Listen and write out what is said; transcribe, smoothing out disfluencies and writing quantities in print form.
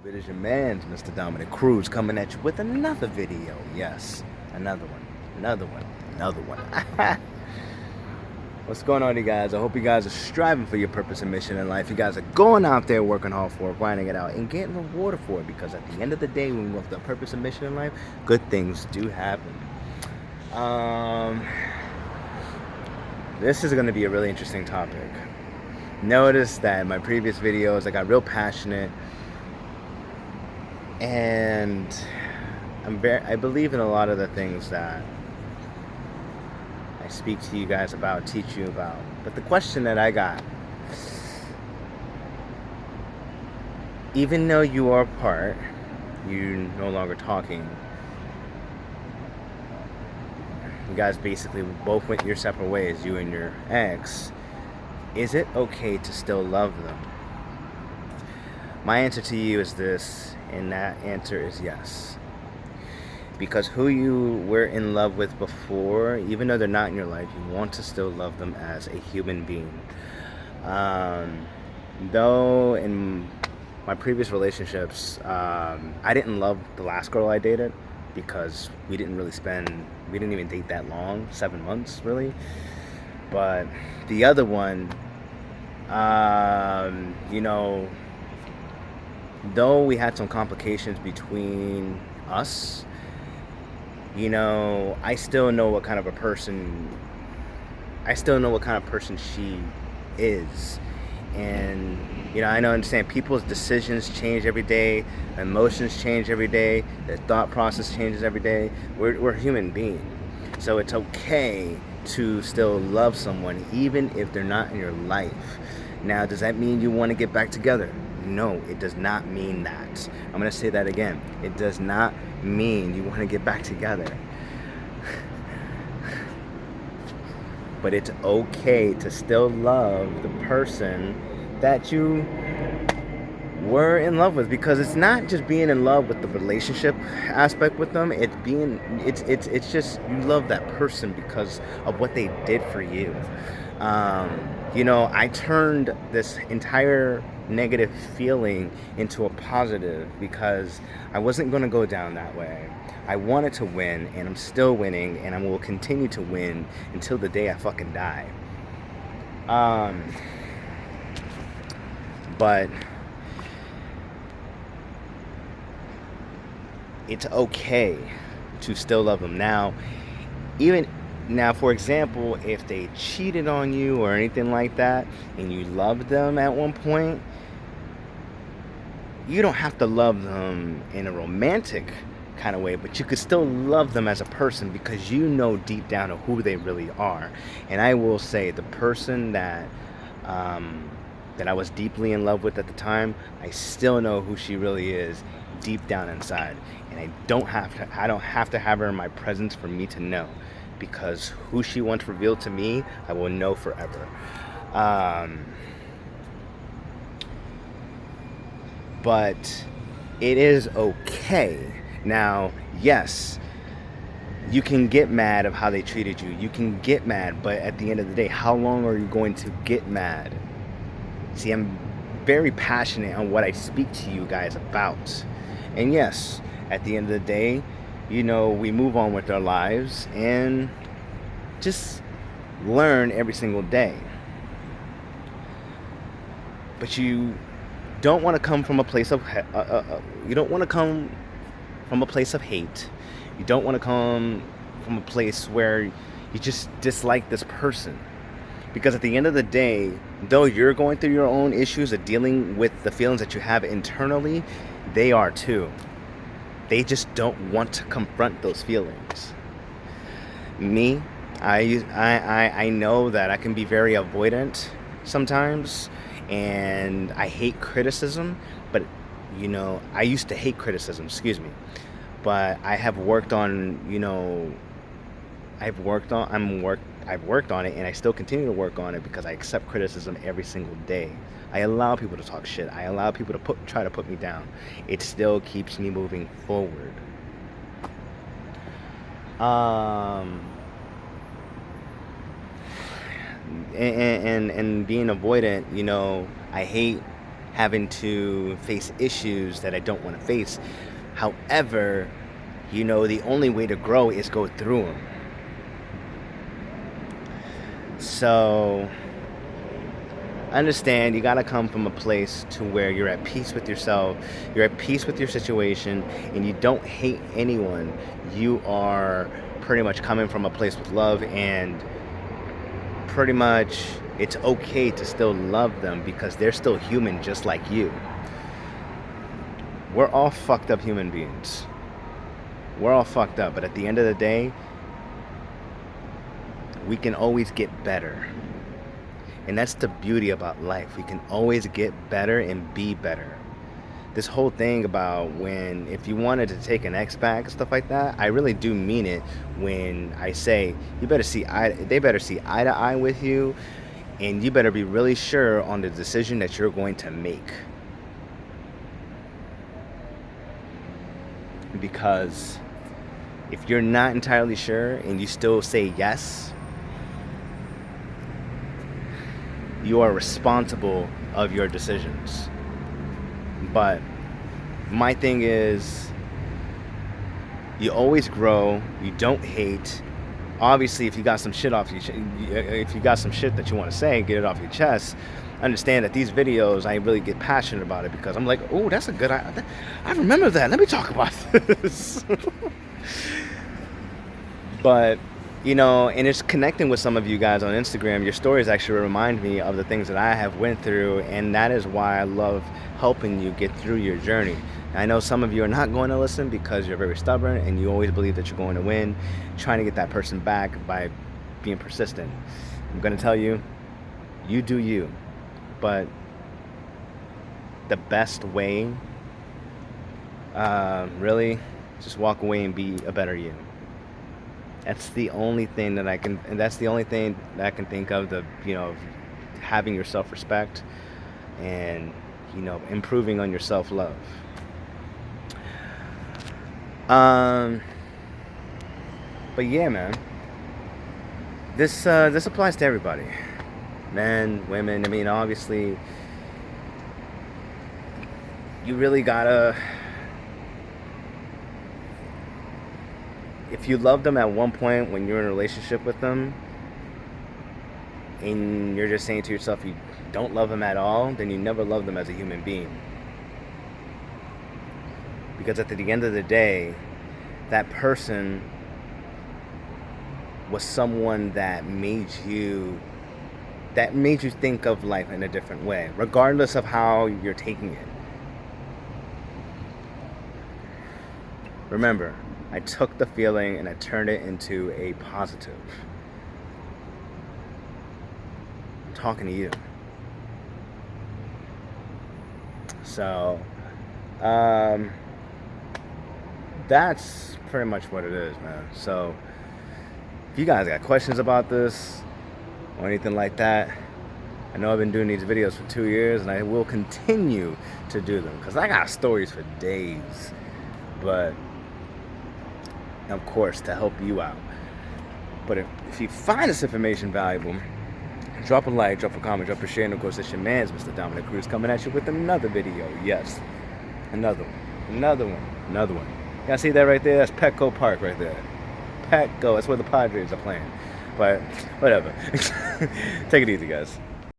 It is your man's Mr. Dominic Cruz coming at you with another video. Yes, another one, another one, another one. What's going on, you guys? I hope you guys are striving for your purpose and mission in life. You guys are going out there working hard for it, grinding it out, and getting rewarded for it. Because at the end of the day, when we have the purpose and mission in life, good things do happen. This is going to be a really interesting topic. Notice that in my previous videos, I got real passionate. And I believe in a lot of the things that I speak to you guys about, teach you about. But the question that I got, even though you are apart, you no longer talking, you guys basically both went your separate ways, you and your ex, is it okay to still love them? My answer to you is this, and that answer is yes. Because who you were in love with before, even though they're not in your life, you want to still love them as a human being. Though in my previous relationships, I didn't love the last girl I dated because we didn't even date that long, 7 months really. But the other one, though we had some complications between us, I still know what kind of a person she is. And, I understand people's decisions change every day, emotions change every day, their thought process changes every day. We're human beings. So it's okay to still love someone, even if they're not in your life. Now, does that mean you want to get back together? No, it does not mean that. I'm going to say that again. It does not mean you want to get back together. But it's okay to still love the person that you were in love with, because it's not just being in love with the relationship aspect with them. It's just you love that person because of what they did for you. I turned this entire negative feeling into a positive because I wasn't going to go down that way. I wanted to win, and I'm still winning, and I will continue to win until the day I fucking die. But it's okay to still love them. Now, for example, if they cheated on you or anything like that, and you loved them at one point, you don't have to love them in a romantic kind of way, but you could still love them as a person because you know deep down of who they really are. And I will say, the person that I was deeply in love with at the time, I still know who she really is deep down inside, and I don't have to have her in my presence for me to know, because who she once revealed to me, I will know forever. But it is okay. Now, yes, you can get mad of how they treated you. You can get mad, but at the end of the day, how long are you going to get mad? See, I'm very passionate on what I speak to you guys about. And yes, at the end of the day, we move on with our lives and just learn every single day. But you don't want to come from a place of hate. You don't want to come from a place from a place where you just dislike this person. Because at the end of the day, though you're going through your own issues of dealing with the feelings that you have internally, they are too. They just don't want to confront those feelings. Me, I know that I can be very avoidant sometimes, and I hate criticism, but I used to hate criticism, but I have worked on, I've worked on it, and I still continue to work on it because I accept criticism every single day. I allow people to talk shit. I allow people to try to put me down. It still keeps me moving forward. And being avoidant, I hate having to face issues that I don't want to face. However, the only way to grow is go through them. So I understand you got to come from a place to where you're at peace with yourself, you're at peace with your situation, and you don't hate anyone. You are pretty much coming from a place with love, and pretty much it's okay to still love them because they're still human just like you. We're all fucked up human beings. We're all fucked up, but at the end of the day, we can always get better. And that's the beauty about life. We can always get better and be better. This whole thing about if you wanted to take an ex back and stuff like that, I really do mean it when I say they better see eye to eye with you, and you better be really sure on the decision that you're going to make. Because if you're not entirely sure and you still say yes, you are responsible of your decisions. But my thing is, you always grow. You don't hate. Obviously, if you got some shit if you got some shit that you want to say, get it off your chest. Understand that these videos, I really get passionate about it because I'm like, oh, that's a good idea. I remember that. Let me talk about this. But and it's connecting with some of you guys on Instagram. Your stories actually remind me of the things that I have went through, and that is why I love helping you get through your journey. I know some of you are not going to listen because you're very stubborn and you always believe that you're going to win, trying to get that person back by being persistent. I'm going to tell you, you do you. But the best way, really, just walk away and be a better you. That's the only thing that I can think of, having your self-respect and, improving on your self-love. But yeah, man, this applies to everybody, men, women. I mean, obviously, you really gotta. If you love them at one point when you're in a relationship with them, and you're just saying to yourself you don't love them at all, then you never love them as a human being. Because at the end of the day, that person was someone that made you think of life in a different way, regardless of how you're taking it. Remember, I took the feeling and I turned it into a positive. I'm talking to you. So, that's pretty much what it is, man. So, if you guys got questions about this or anything like that, I know I've been doing these videos for 2 years and I will continue to do them because I got stories for days. But of course, to help you out. But if you find this information valuable, drop a like, drop a comment, drop a share, and of course, it's your man's Mr. Dominic Cruz coming at you with another video. Yes, another one. Y'all see that right there? That's Petco Park right there. Petco, that's where the Padres are playing. But whatever. Take it easy, guys.